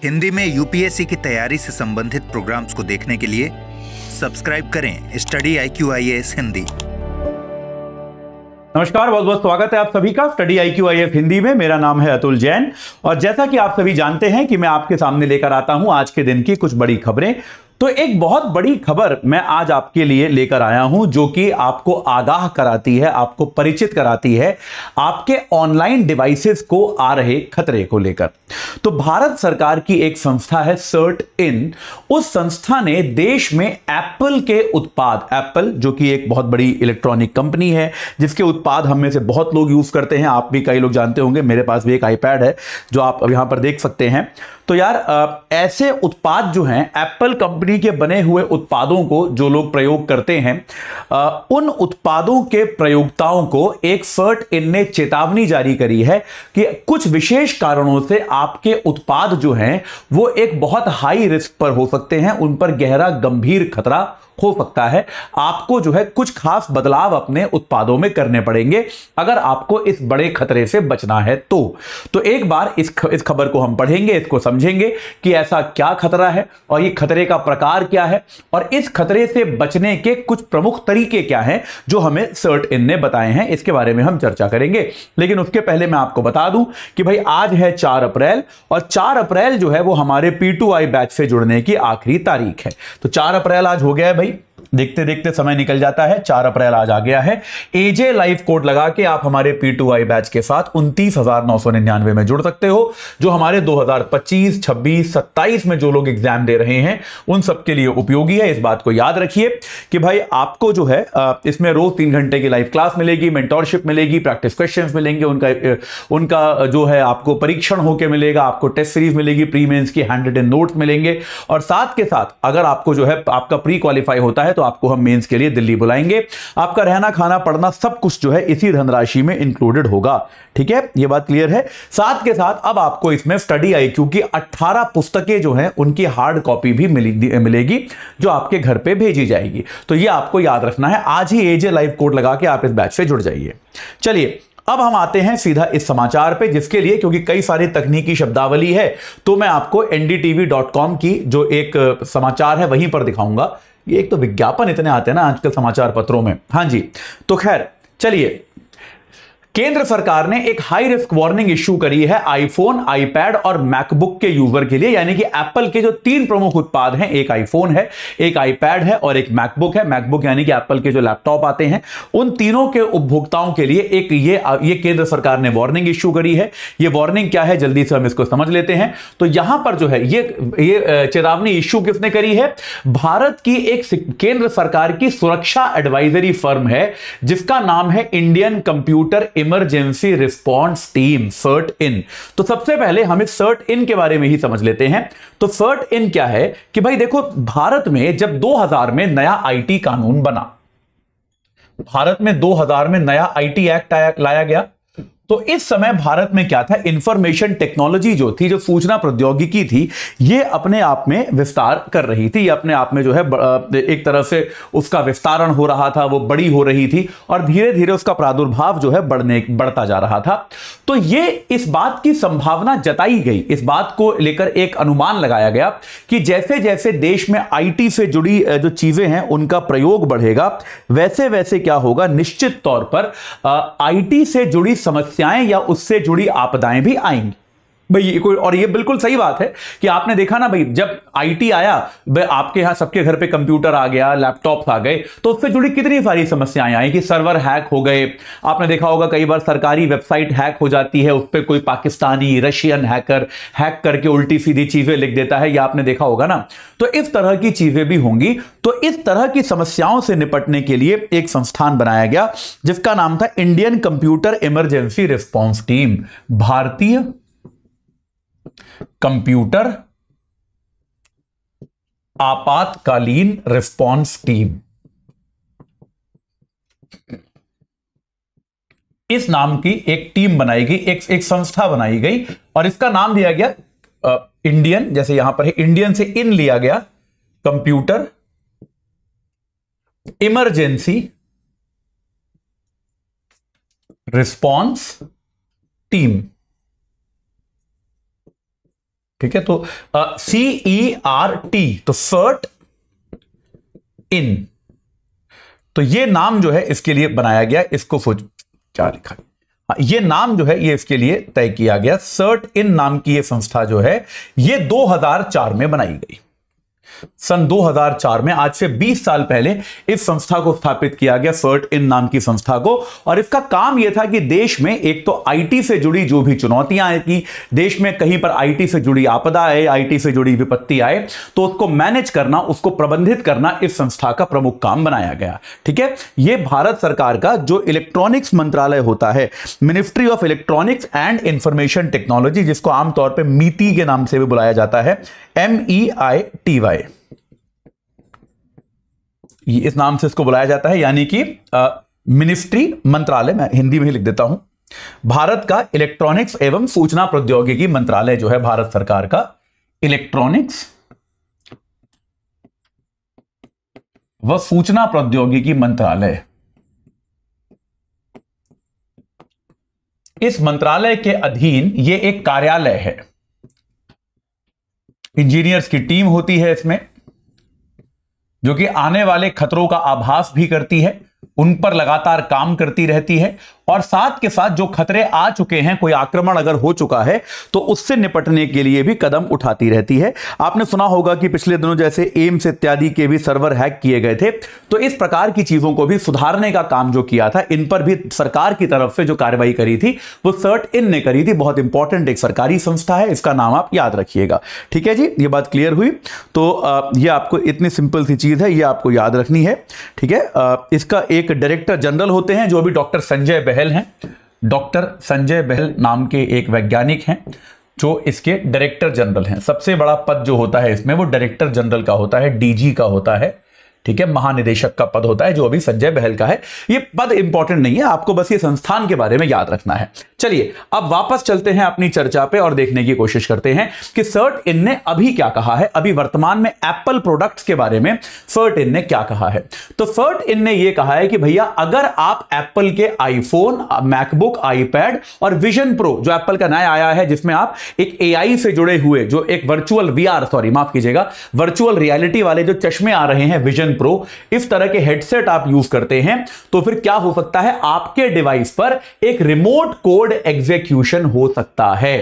हिंदी में यूपीएससी की तैयारी से संबंधित प्रोग्राम्स को देखने के लिए सब्सक्राइब करें स्टडी IQIAS हिंदी। नमस्कार, बहुत बहुत स्वागत है आप सभी का स्टडी IQIAS हिंदी में। मेरा नाम है अतुल जैन और जैसा कि आप सभी जानते हैं कि मैं आपके सामने लेकर आता हूं आज के दिन की कुछ बड़ी खबरें। तो एक बहुत बड़ी खबर मैं आज आपके लिए लेकर आया हूं जो कि आपको आगाह कराती है, आपको परिचित कराती है आपके ऑनलाइन डिवाइसेस को आ रहे खतरे को लेकर। तो भारत सरकार की एक संस्था है सर्ट इन, उस संस्था ने देश में एप्पल के उत्पाद, एप्पल जो कि एक बहुत बड़ी इलेक्ट्रॉनिक कंपनी है जिसके उत्पाद हम में से बहुत लोग यूज करते हैं, आप भी कई लोग जानते होंगे, मेरे पास भी एक आईपैड है जो आप अब यहां पर देख सकते हैं। तो यार ऐसे उत्पाद जो हैं, एप्पल कंपनी के बने हुए उत्पादों को जो लोग प्रयोग करते हैं, उन उत्पादों के प्रयोक्ताओं को एक सर्ट इन ने चेतावनी जारी करी है कि कुछ विशेष कारणों से आपके उत्पाद जो हैं वो एक बहुत हाई रिस्क पर हो सकते हैं, उन पर गहरा गंभीर खतरा हो सकता है। आपको जो है कुछ खास बदलाव अपने उत्पादों में करने पड़ेंगे अगर आपको इस बड़े खतरे से बचना है। तो एक बार इस खबर को हम पढ़ेंगे, इसको समझेंगे कि ऐसा क्या खतरा है और ये खतरे का प्रकार क्या है और इस खतरे से बचने के कुछ प्रमुख तरीके क्या हैं जो हमें सर्ट इन ने बताए हैं, इसके बारे में हम चर्चा करेंगे। लेकिन उसके पहले मैं आपको बता दूं कि भाई आज है 4 अप्रैल और 4 अप्रैल जो है वो हमारे P2I बैच से जुड़ने की आखिरी तारीख है। तो 4 अप्रैल आज हो गया है भाई, देखते देखते समय निकल जाता है। 4 अप्रैल आज आ गया है। एजे लाइव कोड लगा के आप हमारे P2I बैच के साथ 29,999 में जुड़ सकते हो। जो हमारे 2025, 26, 27 में जो लोग एग्जाम दे रहे हैं उन सबके लिए उपयोगी है। इस बात को याद रखिए कि भाई आपको जो है इसमें रोज 3 घंटे की लाइव क्लास मिलेगी, मेंटोरशिप मिलेगी, प्रैक्टिस क्वेश्चंस मिलेंगे, उनका जो है आपको परीक्षण होकर मिलेगा, आपको टेस्ट सीरीज मिलेगी, प्री मेंस की हैंड रिटन नोट्स मिलेंगे और साथ के साथ अगर आपको जो है आपका प्री क्वालिफाई होता है तो आपको हम मेंस के लिए दिल्ली बुलाएंगे। आपका रहना खाना पढ़ना सब कुछ जो है इसी धनराशि में इंक्लूडेड होगा। ठीक है, ये बात क्लियर है। साथ के साथ अब आपको इसमें स्टडी IQ की 18 पुस्तकें जो हैं उनकी हार्ड कॉपी भी मिलेगी जो आपके घर पे भेजी जाएगी। तो ये आपको याद रखना है। आज ही एजे लाइव कोड लगा के आप इस बैच से जुड़ जाइए। चलिए अब हम आते हैं सीधा इस समाचार पे, जिसके लिए क्योंकि कई सारी तकनीकी शब्दावली है तो मैं आपको ndtv.com की जो एक समाचार है वहीं पर दिखाऊंगा। ये एक तो विज्ञापन इतने आते हैं ना आजकल समाचार पत्रों में। हां जी, तो खैर चलिए, केंद्र सरकार ने एक हाई रिस्क वार्निंग इश्यू करी है आईफोन, आईपैड और मैकबुक के यूजर के लिए। यानी कि एप्पल के जो 3 प्रमुख उत्पाद हैं, एक आईफोन है, एक आईपैड है और एक मैकबुक है। मैकबुक यानी कि एप्पल के जो लैपटॉप आते हैं, उन तीनों के उपभोक्ताओं के लिए एक ये केंद्र सरकार ने वार्निंग इश्यू करी है। ये वार्निंग क्या है, जल्दी से हम इसको समझ लेते हैं। तो यहां पर जो है ये चेतावनी इश्यू किसने करी है? भारत की एक केंद्र सरकार की सुरक्षा एडवाइजरी फर्म है जिसका नाम है Indian computer emergency response team, CERT in. तो सबसे पहले हम इस सर्ट इन के बारे में ही समझ लेते हैं। तो सर्ट इन क्या है कि भाई देखो, भारत में जब 2000 में नया IT कानून बना, भारत में 2000 में नया IT एक्ट लाया गया, तो इस समय भारत में क्या था, इंफॉर्मेशन टेक्नोलॉजी जो थी, जो सूचना प्रौद्योगिकी थी, ये अपने आप में विस्तार कर रही थी। ये अपने आप में जो है एक तरह से उसका विस्तारण हो रहा था, वो बड़ी हो रही थी और धीरे धीरे उसका प्रादुर्भाव जो है बढ़ता जा रहा था। तो ये इस बात की संभावना जताई गई, इस बात को लेकर एक अनुमान लगाया गया कि जैसे जैसे देश में IT से जुड़ी जो चीजें हैं उनका प्रयोग बढ़ेगा, वैसे वैसे क्या होगा, निश्चित तौर पर IT से जुड़ी समस्या या उससे जुड़ी आपदाएं भी आएंगी भाई। और ये बिल्कुल सही बात है कि आपने देखा ना भाई, जब IT आया, आपके यहां सबके घर पे कंप्यूटर आ गया, लैपटॉप आ गए, तो उससे जुड़ी कितनी सारी समस्याएं आई कि सर्वर हैक हो गए। आपने देखा होगा कई बार सरकारी वेबसाइट हैक हो जाती है, उस पर कोई पाकिस्तानी, रशियन हैकर हैक करके उल्टी सीधी चीजें लिख देता है, ये आपने देखा होगा ना। तो इस तरह की चीजें भी होंगी। तो इस तरह की समस्याओं से निपटने के लिए एक संस्थान बनाया गया जिसका नाम था Indian computer emergency response team, भारतीय कंप्यूटर आपातकालीन रिस्पॉन्स टीम। इस नाम की एक टीम बनाई गई, एक संस्था बनाई गई और इसका नाम दिया गया इंडियन, जैसे यहां पर है इंडियन से इन लिया गया, कंप्यूटर इमरजेंसी रिस्पॉन्स टीम। ठीक है, तो CERT, तो सर्ट इन, तो ये नाम जो है इसके लिए बनाया गया, इसको क्या लिखा, ये नाम जो है ये इसके लिए तय किया गया। सर्ट इन नाम की ये संस्था जो है ये 2004 में बनाई गई, सन 2004 में, आज से 20 साल पहले इस संस्था को स्थापित किया गया, सर्ट इन नाम की संस्था को। और इसका काम यह था कि देश में एक तो आईटी से जुड़ी जो भी चुनौतियां आएगी, देश में कहीं पर आईटी से जुड़ी आपदा आए, आईटी से जुड़ी विपत्ति आए, तो उसको मैनेज करना, उसको प्रबंधित करना इस संस्था का प्रमुख काम बनाया गया। ठीक है, यह भारत सरकार का जो इलेक्ट्रॉनिक्स मंत्रालय होता है, ministry of electronics and information technology, जिसको आमतौर पर मीटी के नाम से भी बुलाया जाता है, MEITY, इस नाम से इसको बुलाया जाता है, यानी कि मिनिस्ट्री, मंत्रालय, मैं हिंदी में ही लिख देता हूं, भारत का इलेक्ट्रॉनिक्स एवं सूचना प्रौद्योगिकी मंत्रालय जो है भारत सरकार का इलेक्ट्रॉनिक्स व सूचना प्रौद्योगिकी मंत्रालय। इस मंत्रालय के अधीन ये एक कार्यालय है, इंजीनियर्स की टीम होती है इसमें, जो कि आने वाले खतरों का आभास भी करती है, उन पर लगातार काम करती रहती है, और साथ के साथ जो खतरे आ चुके हैं, कोई आक्रमण अगर हो चुका है तो उससे निपटने के लिए भी कदम उठाती रहती है। आपने सुना होगा कि पिछले दिनों जैसे एम्स इत्यादि के भी सर्वर हैक किए गए थे, तो इस प्रकार की चीजों को भी सुधारने का काम जो किया था, इन पर भी सरकार की तरफ से जो कार्रवाई करी थी वो सर्ट इन ने करी थी। बहुत इंपॉर्टेंट एक सरकारी संस्था है, इसका नाम आप याद रखिएगा। ठीक है जी, ये बात क्लियर हुई। तो ये आपको इतनी सिंपल सी चीज है, ये आपको याद रखनी है। ठीक है, इसका एक डायरेक्टर जनरल होते हैं जो अभी डॉक्टर संजय बहल हैं, डॉक्टर संजय बहल नाम के एक वैज्ञानिक हैं जो इसके डायरेक्टर जनरल हैं। सबसे बड़ा पद जो होता है इसमें वो डायरेक्टर जनरल का होता है, डीजी का होता है। ठीक है, महानिदेशक का पद होता है जो अभी संजय बहल का है। ये पद इंपॉर्टेंट नहीं है, आपको बस ये संस्थान के बारे में याद रखना है। चलिए अब वापस चलते हैं अपनी चर्चा पे और देखने की कोशिश करते हैं कि सर्ट इन ने अभी क्या कहा है, अभी वर्तमान में एप्पल प्रोडक्ट्स के बारे में सर्ट इन ने क्या कहा है। तो सर्ट इन ने यह कहा है कि भैया अगर आप एप्पल के आईफोन, मैकबुक, आईपैड और विजन प्रो जो एप्पल का नया आया है, जिसमें आप एक एआई से जुड़े हुए जो एक वर्चुअल माफ कीजिएगा, वर्चुअल रियलिटी वाले जो चश्मे आ रहे हैं, विजन प्रो, इस तरह के हेडसेट आप यूज करते हैं, तो फिर क्या हो सकता है, आपके डिवाइस पर एक रिमोट कोड एग्जीक्यूशन हो सकता है।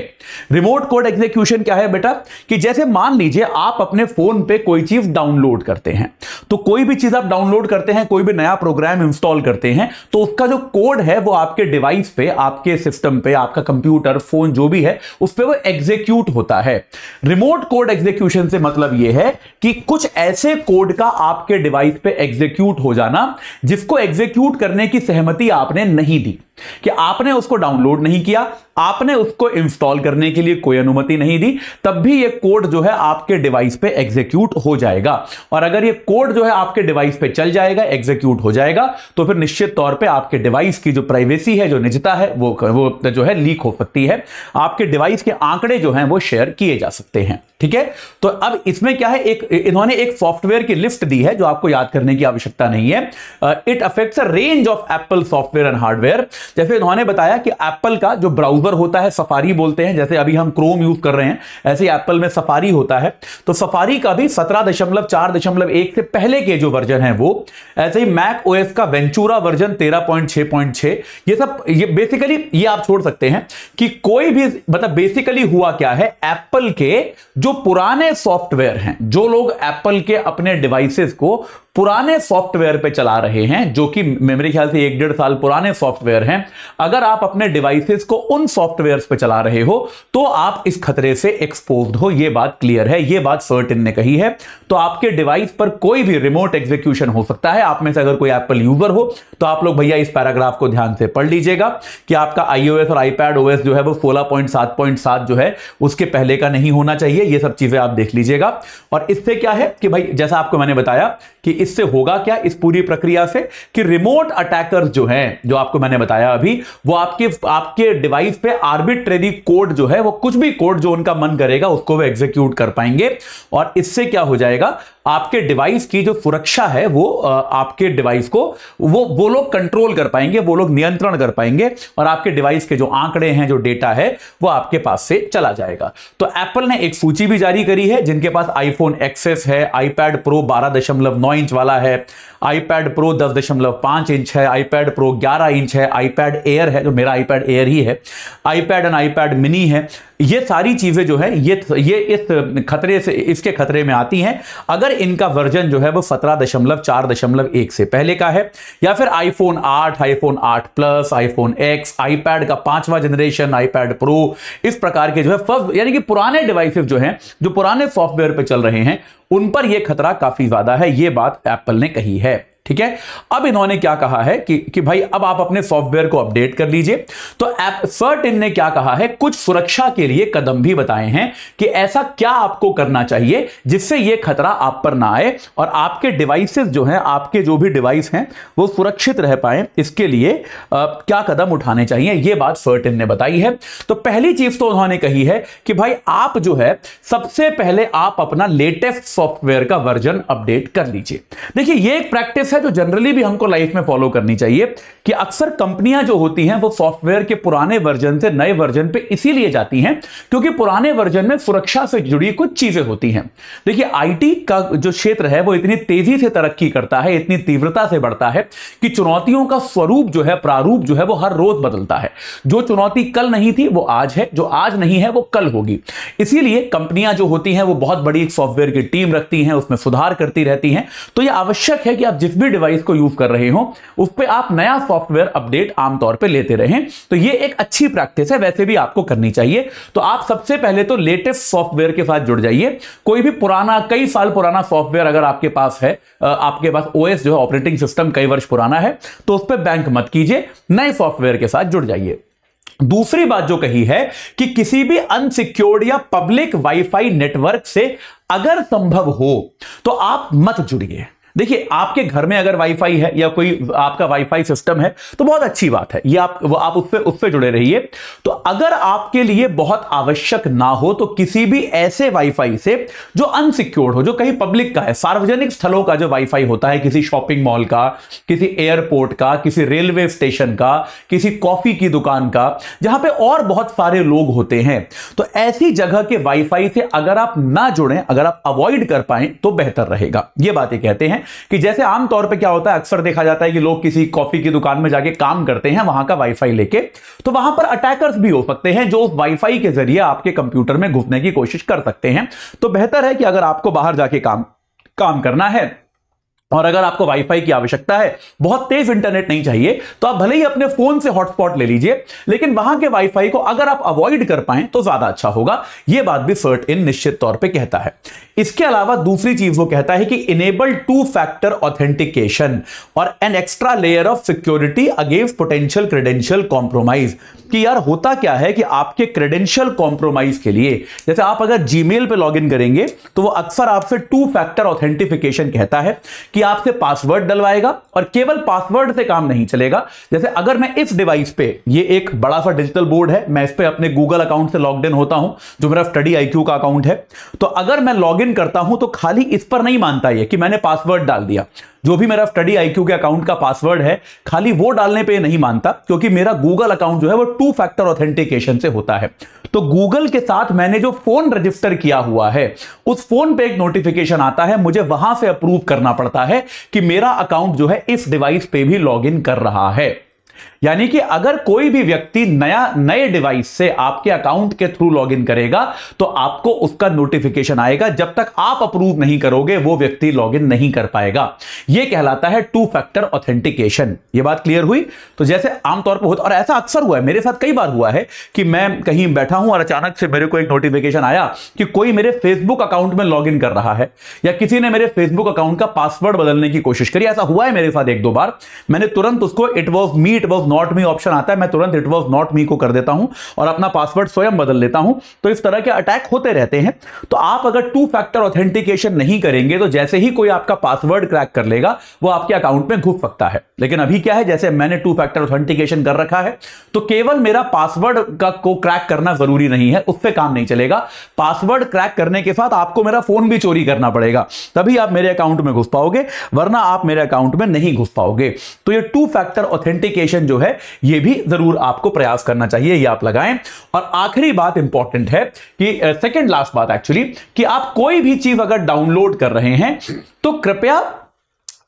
रिमोट कोड एग्जीक्यूशन क्या है बेटा, कि जैसे मान लीजिए आप अपने फोन पे कोई चीज डाउनलोड करते हैं, तो कोई भी चीज आप डाउनलोड करते हैं, कोई भी नया प्रोग्राम इंस्टॉल करते हैं, तो उसका जो कोड है वो आपके डिवाइस पे, आपके सिस्टम पे, आपका कंप्यूटर, फोन जो भी है, उस पे वो एग्जीक्यूट होता है। रिमोट कोड एग्जीक्यूशन से मतलब यह है कि कुछ ऐसे कोड का आपके डिवाइस पे एग्जीक्यूट हो जाना जिसको एग्जीक्यूट करने की सहमति आपने नहीं दी, कि आपने उसको डाउनलोड नहीं किया, आपने उसको इंस्टॉल करने के लिए कोई अनुमति नहीं दी, तब भी ये कोड जो है आपके डिवाइस पे एग्जीक्यूट हो जाएगा। और अगर ये कोड जो है आपके डिवाइस पे चल जाएगा, एग्जीक्यूट हो जाएगा, तो फिर निश्चित तौर पे आपके डिवाइस की जो प्राइवेसी है, जो निजता है, वो जो है लीक हो सकती है। आपके डिवाइस के आंकड़े जो हैं वो शेयर किए जा सकते हैं। ठीक है, तो अब इसमें क्या है, इन्होंने एक सॉफ्टवेयर की लिस्ट दी है जो आपको याद करने की आवश्यकता नहीं है। It affects a range of Apple software and hardware. जैसे इन्होंने बताया कि एप्पल का जो ब्राउजर होता है, सफारी बोलते हैं, जैसे अभी हम क्रोम यूज कर रहे हैं, ऐसे एप्पल में सफारी होता है, तो सफारी का भी 17.4.1 से पहले के जो वर्जन है वो, ऐसे ही मैक ओएस का वेंचुरा वर्जन 13.6.6, ये सब, ये बेसिकली ये आप छोड़ सकते हैं कि कोई भी, मतलब बेसिकली हुआ क्या है, एप्पल के जो पुराने सॉफ्टवेयर हैं, जो लोग एप्पल के अपने डिवाइसेस को पुराने सॉफ्टवेयर पे चला रहे हैं, जो कि मेरे ख्याल से 1-1.5 साल पुराने सॉफ्टवेयर हैं, अगर आप अपने डिवाइसेस को उन सॉफ्टवेयर्स पे चला रहे हो तो आप इस खतरे से एक्सपोज्ड हो। यह बात क्लियर है, यह बात सर्ट इन ने कही है। तो आपके डिवाइस पर कोई भी रिमोट एग्जीक्यूशन हो सकता है। आप में से अगर कोई एप्पल यूजर हो तो आप लोग भैया इस पैराग्राफ को ध्यान से पढ़ लीजिएगा कि आपका iOS और iPad OS जो है वो 16.7.7 जो है उसके पहले का नहीं होना चाहिए। ये सब चीजें आप देख लीजिएगा। और इससे क्या है कि भाई, जैसा आपको मैंने बताया कि इससे होगा क्या इस पूरी प्रक्रिया से कि रिमोट अटैकर्स जो हैं, जो आपको मैंने बताया अभी, वो आपके डिवाइस पे आर्बिट्रेरी कोड जो है, वो कुछ भी कोड जो उनका मन करेगा उसको वो एग्जीक्यूट कर पाएंगे। और इससे क्या हो जाएगा, आपके डिवाइस की जो सुरक्षा है वो आपके डिवाइस को वो लोग कंट्रोल कर पाएंगे, वो लोग नियंत्रण कर पाएंगे, और आपके डिवाइस के जो आंकड़े हैं, जो डेटा है, वो आपके पास से चला जाएगा। तो एप्पल ने एक सूची भी जारी करी है जिनके पास आईफोन एक्सेस है, आईपैड प्रो 12.9 इंच वाला है, आईपैड प्रो 10.5 इंच है, आईपैड प्रो 11 इंच है, आईपैड एयर है, जो मेरा आईपैड एयर ही है, आईपैड एंड आईपैड मिनी है। ये सारी चीजें जो है ये इस खतरे से, इसके खतरे में आती हैं अगर इनका वर्जन जो है वो 17.4.1 से पहले का है, या फिर iPhone 8, iPhone 8 plus, iPhone x, iPad का 5वां जनरेशन, आईपैड प्रो, इस प्रकार के जो है फर्स्ट, यानी कि पुराने डिवाइसेस जो हैं, जो पुराने सॉफ्टवेयर पे चल रहे हैं, उन पर यह खतरा काफी ज्यादा है। यह बात एप्पल ने कही है। ठीक है, अब इन्होंने क्या कहा है कि भाई अब आप अपने सॉफ्टवेयर को अपडेट कर लीजिए। तो सर्टिन ने क्या कहा है, कुछ सुरक्षा के लिए कदम भी बताए हैं कि ऐसा क्या आपको करना चाहिए जिससे यह खतरा आप पर ना आए और आपके डिवाइसेस जो हैं, आपके जो भी डिवाइस हैं, वो सुरक्षित रह पाए। इसके लिए क्या कदम उठाने चाहिए, यह बात सर्टिन ने बताई है। तो पहली चीज तो उन्होंने कही है कि भाई आप जो है सबसे पहले आप अपना लेटेस्ट सॉफ्टवेयर का वर्जन अपडेट कर लीजिए। देखिए, यह एक प्रैक्टिस है जो जनरली भी हमको लाइफ में फॉलो करनी चाहिए कि अक्सर कंपनियां जो होती हैं वो सॉफ्टवेयर के पुराने वर्जन से नए वर्जन पे इसीलिए जाती हैं क्योंकि पुराने वर्जन में सुरक्षा से जुड़ी कुछ चीजें होती हैं। देखिए, आईटी का जो क्षेत्र है वो इतनी तेजी से तरक्की करता है, इतनी तीव्रता से बढ़ता है कि चुनौतियों का स्वरूप जो है, प्रारूप जो है, वो हर रोज बदलता है। जो चुनौती कल नहीं थी वो आज है, जो आज नहीं है वो कल होगी। इसीलिए कंपनियां जो होती हैं वो बहुत बड़ी एक सॉफ्टवेयर की टीम रखती हैं, उसमें सुधार करती रहती हैं। तो यह आवश्यक है कि आप जिस भी डिवाइस को यूज कर रहे हो उस पे आप नया सॉफ्टवेयर अपडेट आमतौर पे लेते रहें। तो ये एक अच्छी प्रैक्टिस है, वैसे भी आपको करनी चाहिए। तो आप सबसे पहले तो लेटेस्ट सॉफ्टवेयर के साथ जुड़ जाइए। कोई भी पुराना, कई साल पुराना सॉफ्टवेयर अगर आपके पास है, आपके पास ओएस जो है, ऑपरेटिंग सिस्टम कई वर्ष पुराना है, तो उस पर बैंक मत कीजिए, नए सॉफ्टवेयर के साथ जुड़ जाइए। दूसरी बात जो कही है कि किसी भी अनसिक्योर्ड या पब्लिक वाईफाई नेटवर्क से अगर संभव हो तो आप मत जुड़िए। देखिए, आपके घर में अगर वाईफाई है या कोई आपका वाईफाई सिस्टम है तो बहुत अच्छी बात है, ये आप उससे जुड़े रहिए। तो अगर आपके लिए बहुत आवश्यक ना हो तो किसी भी ऐसे वाईफाई से जो अनसिक्योर्ड हो, जो कहीं पब्लिक का है, सार्वजनिक स्थलों का जो वाईफाई होता है, किसी शॉपिंग मॉल का, किसी एयरपोर्ट का, किसी रेलवे स्टेशन का, किसी कॉफी की दुकान का, जहां पे और बहुत सारे लोग होते हैं, तो ऐसी जगह के वाईफाई से अगर आप ना जुड़ें, अगर आप अवॉइड कर पाएं तो बेहतर रहेगा। ये बातें कहते हैं कि जैसे आमतौर पे क्या होता है, अक्सर देखा जाता है कि लोग किसी कॉफी की दुकान में जाके काम करते हैं वहां का वाईफाई लेके, तो वहां पर अटैकर्स भी हो सकते हैं जो उस वाईफाई के जरिए आपके कंप्यूटर में घुसने की कोशिश कर सकते हैं। तो बेहतर है कि अगर आपको बाहर जाके काम करना है और अगर आपको वाईफाई की आवश्यकता है, बहुत तेज इंटरनेट नहीं चाहिए, तो आप भले ही अपने फोन से हॉटस्पॉट ले लीजिए, लेकिन वहां के वाईफाई को अगर आप अवॉइड कर पाएं तो ज्यादा अच्छा होगा। यह बात भी सर्टिन निश्चित तौर पे कहता है। इसके अलावा दूसरी चीज वो कहता है कि इनेबल 2 फैक्टर ऑथेंटिकेशन और an extra layer of security against potential credential compromise. कि यार होता क्या है कि आपके क्रेडेंशियल कॉम्प्रोमाइज के लिए, जैसे आप अगर जीमेल पे लॉगिन करेंगे तो वो अक्सर आपसे 2 फैक्टर ऑथेंटिफिकेशन कहता है कि आपसे पासवर्ड डलवाएगा और केवल पासवर्ड से काम नहीं चलेगा। जैसे अगर मैं इस डिवाइस पे, ये एक बड़ा सा डिजिटल बोर्ड है, मैं इस पे अपने गूगल अकाउंट से लॉग्ड इन होता हूं जो मेरा स्टडी आईक्यू का अकाउंट है, तो अगर मैं लॉगिन करता हूं तो खाली इस पर नहीं मानता ये कि मैंने पासवर्ड डाल दिया। जो भी मेरा स्टडी आईक्यू के अकाउंट का पासवर्ड है, खाली वो डालने पे नहीं मानता, क्योंकि मेरा गूगल अकाउंट जो है वो 2 फैक्टर ऑथेंटिकेशन से होता है। तो गूगल के साथ मैंने जो फोन रजिस्टर किया हुआ है, उस फोन पे एक नोटिफिकेशन आता है, मुझे वहां से अप्रूव करना पड़ता है कि मेरा अकाउंट जो है इस डिवाइस पे भी लॉग इन कर रहा है। यानी कि अगर कोई भी व्यक्ति नए डिवाइस से आपके अकाउंट के थ्रू लॉगिन करेगा तो आपको उसका नोटिफिकेशन आएगा। जब तक आप अप्रूव नहीं करोगे वो व्यक्ति लॉगिन नहीं कर पाएगा। यह कहलाता है 2 फैक्टर ऑथेंटिकेशन। यह बात क्लियर हुई? तो जैसे आमतौर पर होता, और ऐसा अक्सर हुआ है, मेरे साथ कई बार हुआ है कि मैं कहीं बैठा हूं और अचानक से मेरे को एक नोटिफिकेशन आया कि कोई मेरे फेसबुक अकाउंट में लॉगिन कर रहा है, या किसी ने मेरे फेसबुक अकाउंट का पासवर्ड बदलने की कोशिश करी। ऐसा हुआ है मेरे साथ 1-2 बार। मैंने तुरंत उसको it was not me option आता है, मैं तुरंत इट वाज नॉट मी को कर देता हूं और अपना पासवर्ड स्वयं बदल लेता हूं। तो इस तरह के अटैक होते रहते हैं। तो आप अगर 2 फैक्टर ऑथेंटिकेशन नहीं करेंगे तो जैसे ही कोई आपका पासवर्ड क्रैक कर लेगा वो आपके अकाउंट में घुस सकता है। लेकिन अभी क्या है, जैसे मैंने 2 फैक्टर ऑथेंटिकेशन कर रखा है तो केवल मेरा पासवर्ड को क्रैक करना जरूरी नहीं है, उससे काम नहीं चलेगा। पासवर्ड क्रैक करने के साथ आपको मेरा फोन भी चोरी करना पड़ेगा, तभी आप मेरे अकाउंट में घुस पाओगे, वरना आप मेरे अकाउंट में नहीं घुस पाओगे। तो ये 2 फैक्टर ऑथेंटिकेशन जो है ये भी जरूर आपको प्रयास करना चाहिए, ये आप लगाएं। और आखिरी बात इंपॉर्टेंट है कि सेकंड लास्ट बात एक्चुअली, कि आप कोई भी चीज अगर डाउनलोड कर रहे हैं तो कृपया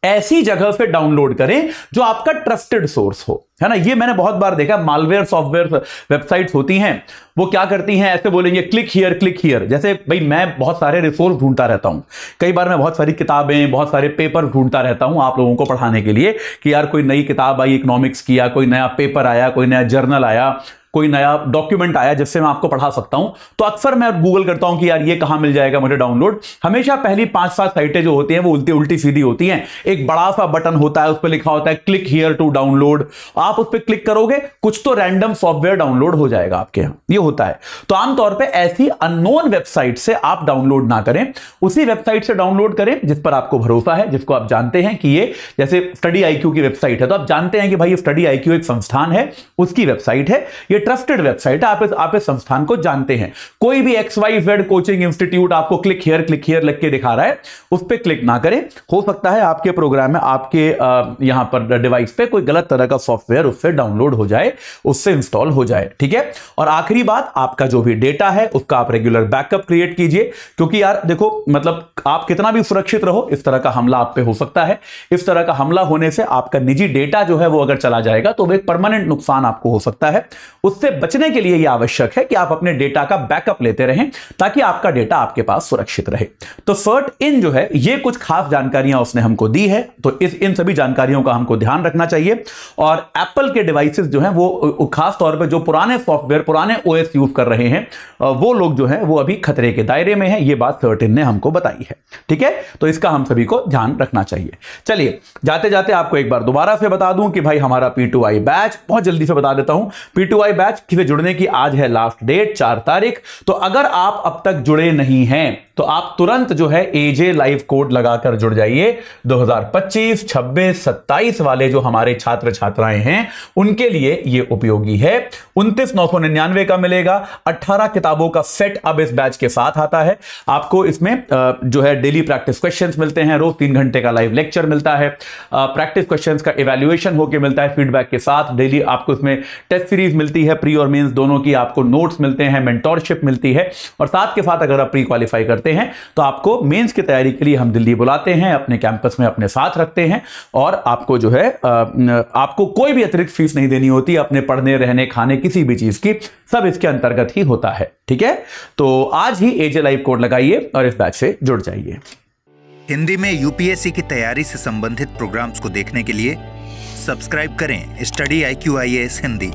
ऐसी जगह से डाउनलोड करें जो आपका ट्रस्टेड सोर्स हो, है ना। ये मैंने बहुत बार देखा, मालवेयर सॉफ्टवेयर वेबसाइट्स होती हैं, वो क्या करती हैं, ऐसे बोलेंगे क्लिक हियर। जैसे भाई मैं बहुत सारे रिसोर्स ढूंढता रहता हूं, कई बार मैं बहुत सारी किताबें, बहुत सारे पेपर ढूंढता रहता हूं आप लोगों को पढ़ाने के लिए कि यार कोई नई किताब आई इकोनॉमिक्स की, या कोई नया पेपर आया, कोई नया जर्नल आया, कोई नया डॉक्यूमेंट आया जिससे मैं आपको पढ़ा सकता हूं। तो अक्सर मैं गूगल करता हूं कि यार ये कहां मिल जाएगा मुझे डाउनलोड। हमेशा पहली 5-7 साइटें जो होती हैं वो उल्टी सीधी होती हैं। एक बड़ा सा बटन होता है, उस पर लिखा होता है क्लिक हियर टू डाउनलोड। आप उस पर क्लिक करोगे, कुछ तो रैंडम सॉफ्टवेयर डाउनलोड हो जाएगा आपके यहां, ये होता है। तो आमतौर पर ऐसी अननोन वेबसाइट से आप डाउनलोड ना करें, उसी वेबसाइट से डाउनलोड करें जिस पर आपको भरोसा है, जिसको आप जानते हैं कि ये, जैसे स्टडी IQ की वेबसाइट है तो आप जानते हैं कि भाई स्टडी IQ एक संस्थान है, उसकी वेबसाइट है, ये ट्रस्टेड वेबसाइट है, आप इस संस्थान को जानते हैं। कोई भी XYZ कोचिंग इंस्टीट्यूट आपको क्लिक हियर लिख के दिखा रहा है, उस पर क्लिक ना करें। हो सकता है आपके प्रोग्राम में, आपके यहां पर डिवाइस पे कोई गलत तरह का सॉफ्टवेयर उससे डाउनलोड हो जाए, उससे इंस्टॉल हो जाए, ठीक है। और आखिरी बात, आपका जो भी डेटा है उसका आप रेगुलर बैकअप क्रिएट कीजिए, क्योंकि यार देखो, मतलब आप कितना भी सुरक्षित रहो, इस तरह का हमला आप पे हो सकता है। इस तरह का हमला होने से आपका निजी डेटा जो है वो अगर चला जाएगा तो एक परमानेंट नुकसान आपको हो सकता है। उससे बचने के लिए यह आवश्यक है कि आप अपने डेटा का बैकअप लेते रहें ताकि आपका डेटा आपके पास सुरक्षित रहे। तो CERT-In जो है ये कुछ खास जानकारियां उसने हमको दी है, तो इन सभी जानकारियों का हमको ध्यान रखना चाहिए। और एप्पल के डिवाइसेस जो हैं वो खास तौर पे जो पुराने सॉफ्टवेयर, पुराने OS यूज कर रहे हैं वो लोग जो हैं वो अभी खतरे के दायरे में हैं, ये बात CERT-In ने हमको बताई है, ठीक है। तो इसका हम सभी को ध्यान रखना चाहिए। चलिए जाते जाते आपको एक बार दोबारा से बता दूं कि भाई हमारा P2I बैच, बहुत जल्दी से बता देता हूं, P2I बैच से जुड़ने की आज है लास्ट डेट 4 तारीख। तो अगर आप अब तक जुड़े नहीं हैं तो आप तुरंत जो है AJ लाइव कोड लगाकर जुड़ जाइए। 2025, 26, 27 वाले जो हमारे छात्र छात्राएं हैं उनके लिए ये उपयोगी है। 29,999 का मिलेगा। 18 किताबों का सेट अब इस बैच के साथ आता है। आपको इसमें जो है डेली प्रैक्टिस क्वेश्चंस मिलते हैं, रोज 3 घंटे का लाइव लेक्चर मिलता है, प्रैक्टिस क्वेश्चंस का इवैल्यूएशन होकर मिलता है फीडबैक के साथ। डेली आपको इसमें टेस्ट सीरीज मिलती है, प्री और मेंस दोनों की, आपको नोट्स मिलते हैं, मेंटोरशिप मिलती है, और साथ के साथ अगर आप प्री क्वालिफाई करते हैं तो आपको मेंस की तैयारी के लिए हम दिल्ली बुलाते हैं, अपने कैंपस में अपने साथ रखते हैं, और आपको जो है आपको कोई भी अतिरिक्त फीस नहीं देनी होती अपने पढ़ने, रहने, खाने, किसी भी चीज की, सब इसके अंतर्गत ही होता है, ठीक है। तो आज ही AJ लाइव कोड लगाइए और इस बैच से जुड़ जाइए। हिंदी में UPSC की तैयारी से संबंधित प्रोग्राम्स को देखने के लिए सब्सक्राइब करें स्टडी IQ IAS हिंदी।